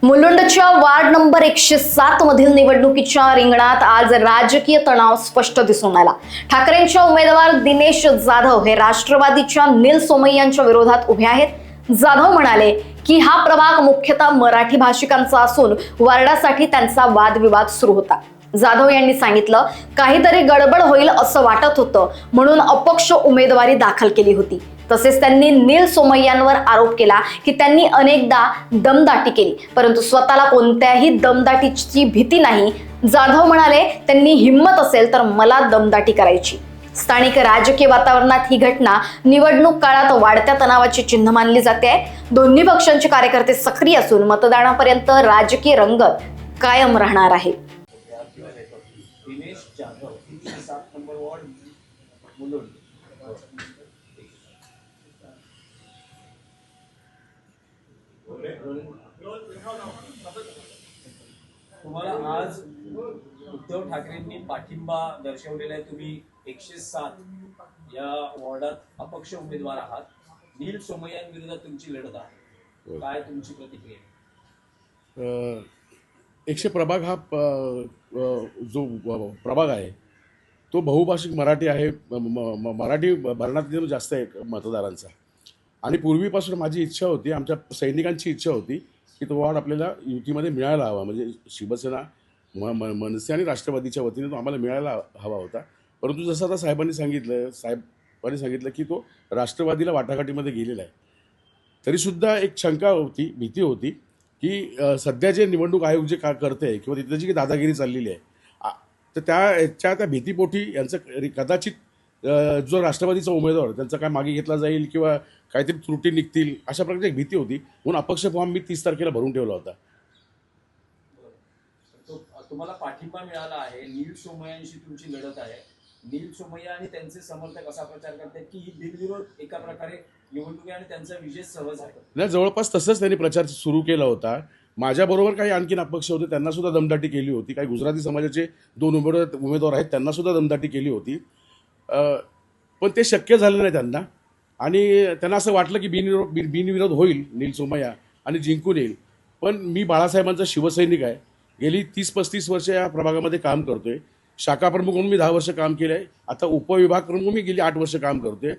मुलुंडच्या ward number 107 मधील निवडणुकीच्या रिंगणात आज राजकीय तणाव स्पष्ट दिसून आला। ठाकरेंचे उमेदवार दिनेश जाधव हे राष्ट्रवादीच्या नील सोमय्यांच्या विरोधात उभे आहेत। जाधव म्हणाले की हा प्रभाग मुख्यतः मराठी भाषिकांचा असून वार्डासाठी त्यांचा वादविवाद सुरू होता। जाधव यांनी सांगितलं, काहीतरी गडबड होईल असं वाटत होतं म्हणून अपक्ष उमेदवारी दाखल केली होती। तसेच त्यांनी नील सोमय्यांवर आरोप केला की त्यांनी अनेकदा दमदाटी केली, परंतु स्वतःला कोणत्याही दमदाटीची भीती नाही। जाधव म्हणाले, त्यांनी हिम्मत असेल तर मला दमदाटी करायची। स्थानिक राजकीय वातावरणात ही घटना निवडणूक काळात वाढत्या तणावाची चिन्ह मानली जाते। दोन्ही पक्षांचे कार्यकर्ते सक्रिय असून मतदानापर्यंत राजकीय रंगत कायम राहणार आहे। Dinesh Jadhav 7 number ward Mulund. तुम्हाला आज उद्धव ठाकरेंनी पाठिंबा दर्शवलेला आहे। तुम्ही 107 या वॉर्डात अपक्ष उमेदवार आहात। नील सोमय्यांविरोधात तुमची लढत आहे, काय तुमची प्रतिक्रिया? 100 प्रभाग हा जो प्रभाग आहे तो बहुभाषिक मराठी आहे। मराठी भरणातील जास्त आहे मतदारांचा। आणि पूर्वीपासून माझी इच्छा होती, आमच्या सैनिकांची इच्छा होती की तो वॉर्ड आपल्याला युतीमध्ये मिळायला हवा, म्हणजे शिवसेना मनसे आणि राष्ट्रवादीच्या वतीने तो आम्हाला मिळायला हवा होता। परंतु जसं आता साहेबांनी सांगितलं की तो राष्ट्रवादीला वाटाघाटीमध्ये गेलेला आहे। तरीसुद्धा एक शंका होती, भीती होती की सध्या जे निवडणूक आयोग जे करते किंवा तिथं जी दादागिरी चाललेली आहे, तर त्या भीतीपोटी यांचं कदाचित जो राष्ट्रवादीचा उमेदवार त्यांचा काय मागे घेतला जाईल किंवा काहीतरी त्रुटी निघतील अशा प्रकारची एक भीती होती, म्हणून अपक्ष फॉर्म मी 30 तारखेला भरून ठेवला होता। तुम्हाला पाठिंबा मिळाला आहे, नील सोमय्यांशी तुमची लढत आहे। नील सोमय्या आणि त्यांचे समर्थक असा प्रचार करतात की ही बिनविरोध एका प्रकारे निवडणूक आणि त्यांचा विजय सहज आहे। नाही, जवळपास तसंच त्यांनी प्रचार सुरू केला होता। माझ्याबरोबर काही आणखीन अपक्ष होते, त्यांना सुद्धा दमदाटी केली होती। काही गुजराती समाजाचे 2 उमेदवार आहेत, त्यांना सुद्धा दमदाटी केली होती। पण ते शक्य झालं नाही त्यांना, आणि त्यांना असं वाटलं की बिनविरोध होईल नील सोमय्या आणि जिंकून येईल। पण मी बाळासाहेबांचा शिवसैनिक आहे, गेली 30-35 वर्ष या प्रभागामध्ये काम करतोय। शाखा प्रमुख म्हणून मी 10 वर्ष काम केलं आहे। आता उपविभाग प्रमुख मी गेली 8 वर्ष काम करतोय।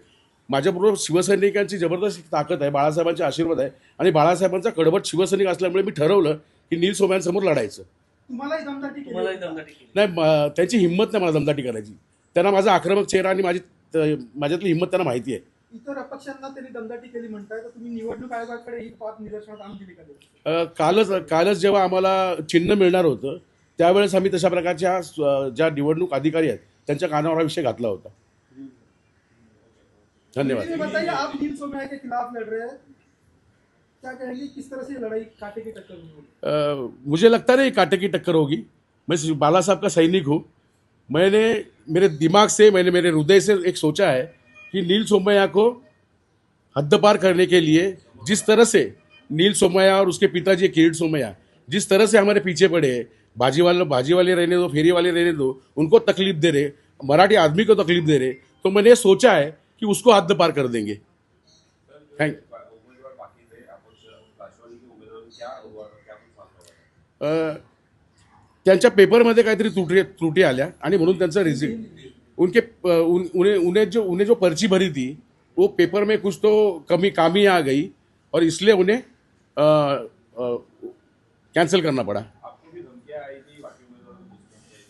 माझ्याबरोबर शिवसैनिकांची जबरदस्त ताकद आहे, बाळासाहेबांचे आशीर्वाद आहे, आणि बाळासाहेबांचा कडवट शिवसैनिक असल्यामुळे मी ठरवलं की नील सोमय्यांसमोर लढायचं। तुम्हालाही दमदाटी केली? नाही, त्यांची हिंमत नाही मला दमदाटी करायची। त्यांना माझा आक्रमक चेहरा आणि माझ्यातली हिंमत त्यांना माहिती आहे। इतर अपक्षांना त्यांनी दमदाटी केली म्हणताय, तर तुम्ही निवडणूक आयोगाकडे ही बाब निदर्शनात आणून दिली का? कालच जेव्हा आम्हाला चिन्ह मिळणार होतं त्यावेळेस आम्ही तशा प्रकारच्या ज्या निवडणूक अधिकारी आहेत त्यांच्या कानावर हा विषय घातला होता। धन्यवाद। बताइए, आप नील सोमय्या के खिलाफ लड़ रहे हैं, क्या कहेंगे, किस तरह से ये लड़ाई कांटे की टक्कर होगी? मुझे लगता नहीं कांटे की टक्कर होगी। मैं बाला साहब का सैनिक हूँ। मैंने मेरे दिमाग से, मैंने मेरे हृदय से एक सोचा है कि नील सोमय्या को हद पार करने के लिए जिस तरह से नील सोमय्या और उसके पिताजी किरीट सोमय्या जिस तरह से हमारे पीछे पड़े, भाजी वाले रहने दो, फेरी वाले रहने दो, उनको तकलीफ दे रहे, मराठी आदमी को तकलीफ दे रहे, तो मैंने ये सोचा है कि उसको हद पार कर देंगे। थैंक त्यांच्या पेपरमध्ये काहीतरी त्रुटी आल्या आणि म्हणून त्यांचा रिझल्ट उन्हें जो पर्ची भरी थी वो पेपर में कुछ तो कामी आ गई और इसलिए उन्हें कैंसिल करना पड़ा।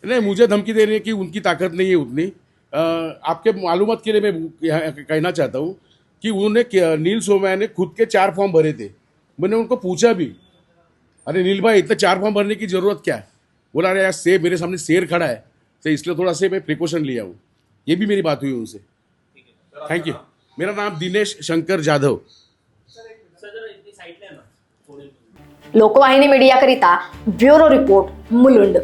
नहीं, मुझे धमकी देने की उनकी ताकत नहीं है उतनी। आपके मालूमात के लिए मैं कहना चाहता हूँ कि उन्हें नील सोमय्या ने खुद के 4 फॉर्म भरे थे। मैंने उनको पूछा भी, अरे नील भाई, इतना 4 फॉर्म भरने की जरूरत क्या है? बोला, अरे यार मेरे सामने शेर खड़ा है, तो इसलिए थोड़ा से मैं प्रिकॉशन लिया हूँ। ये भी मेरी बात हुई उनसे। Thank you. मेरा नाम दिनेश शंकर जाधव। लोकवाहिनी मीडियाकरिता ब्युरो रिपोर्ट, मुलुंड।